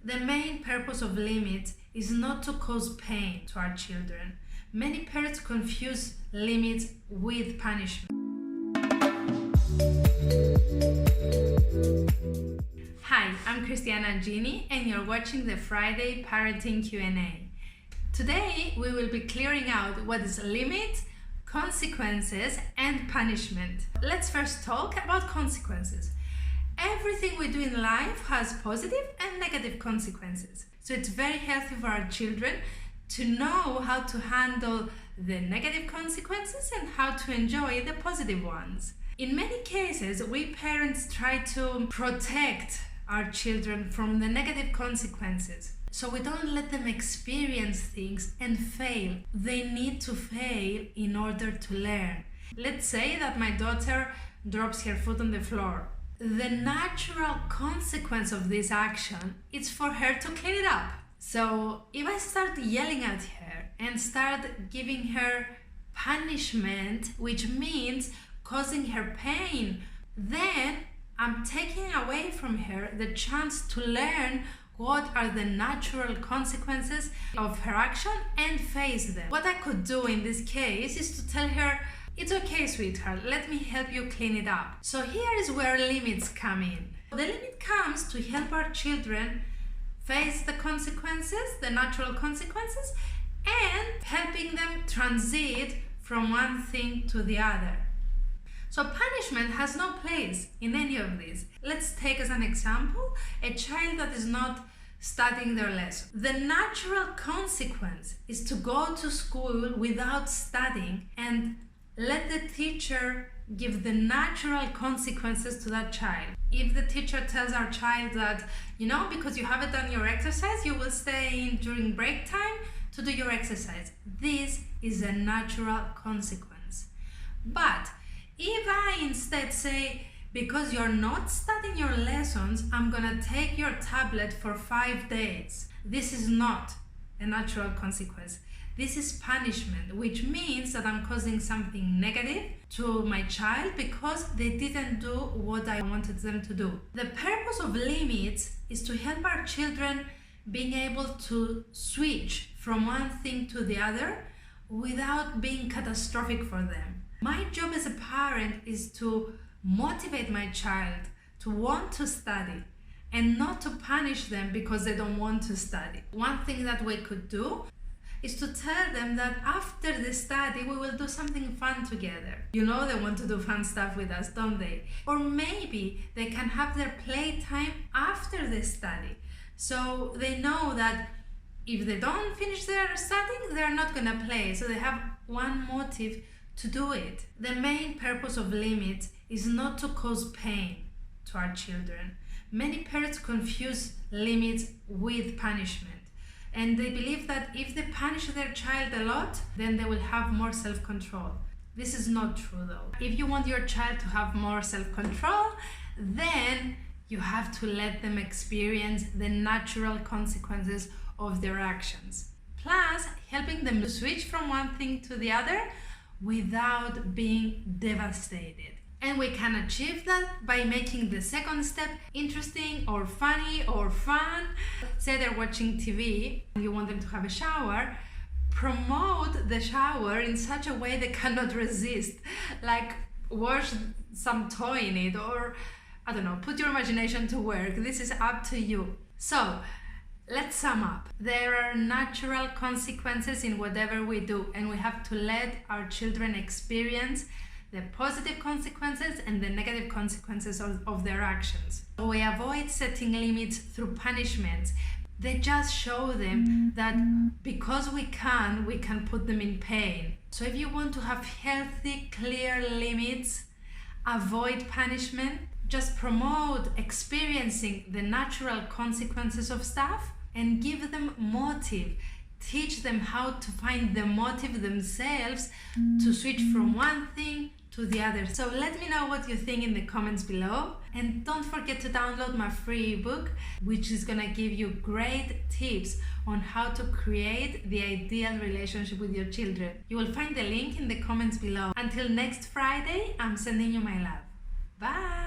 The main purpose of limits is not to cause pain to our children. Many parents confuse limits with punishment. Hi, I'm Christiana Genie and you're watching the Friday Parenting Q&A. Today we will be clearing out what is limit, consequences and punishment. Let's first talk about consequences. Everything we do in life has positive and negative consequences. So it's very healthy for our children to know how to handle the negative consequences and how to enjoy the positive ones. In many cases, we parents try to protect our children from the negative consequences. So we don't let them experience things and fail. They need to fail in order to learn. Let's say that my daughter drops her foot on the floor. The natural consequence of this action is for her to clean it up. So if I start yelling at her and start giving her punishment, which means causing her pain, then I'm taking away from her the chance to learn what are the natural consequences of her action and face them. What I could do in this case is to tell her, "It's okay, sweetheart, let me help you clean it up." So here is where limits come in. The limit comes to help our children face the consequences, the natural consequences, and helping them transit from one thing to the other. So punishment has no place in any of these. Let's take as an example a child that is not studying their lesson. The natural consequence is to go to school without studying and let the teacher give the natural consequences to that child. If the teacher tells our child that, because you haven't done your exercise, you will stay in during break time to do your exercise. This is a natural consequence. But if I instead say, because you're not studying your lessons, I'm gonna take your tablet for 5 days. This is not a natural consequence. This is punishment, which means that I'm causing something negative to my child because they didn't do what I wanted them to do. The purpose of limits is to help our children being able to switch from one thing to the other without being catastrophic for them. My job as a parent is to motivate my child to want to study and not to punish them because they don't want to study. One thing that we could do is to tell them that after the study we will do something fun together. They want to do fun stuff with us, don't they? Or maybe they can have their playtime after the study. So they know that if they don't finish their studying, they're not gonna play. So they have one motive to do it. The main purpose of limits is not to cause pain to our children. Many parents confuse limits with punishment. And they believe that if they punish their child a lot, then they will have more self-control. This is not true though. If you want your child to have more self-control, then you have to let them experience the natural consequences of their actions. Plus, helping them to switch from one thing to the other without being devastated. And we can achieve that by making the second step interesting or funny or fun. Say they're watching TV and you want them to have a shower, promote the shower in such a way they cannot resist. Like wash some toy in it or, put your imagination to work. This is up to you. So, let's sum up. There are natural consequences in whatever we do, and we have to let our children experience the positive consequences and the negative consequences of their actions. We avoid setting limits through punishments. They just show them that because we can put them in pain. So if you want to have healthy, clear limits, avoid punishment, just promote experiencing the natural consequences of stuff and give them motive. Teach them how to find the motive themselves to switch from one thing to the other. So let me know what you think in the comments below, and don't forget to download my free ebook, which is gonna give you great tips on how to create the ideal relationship with your children. You will find the link in the comments below. Until next Friday, I'm sending you my love. Bye!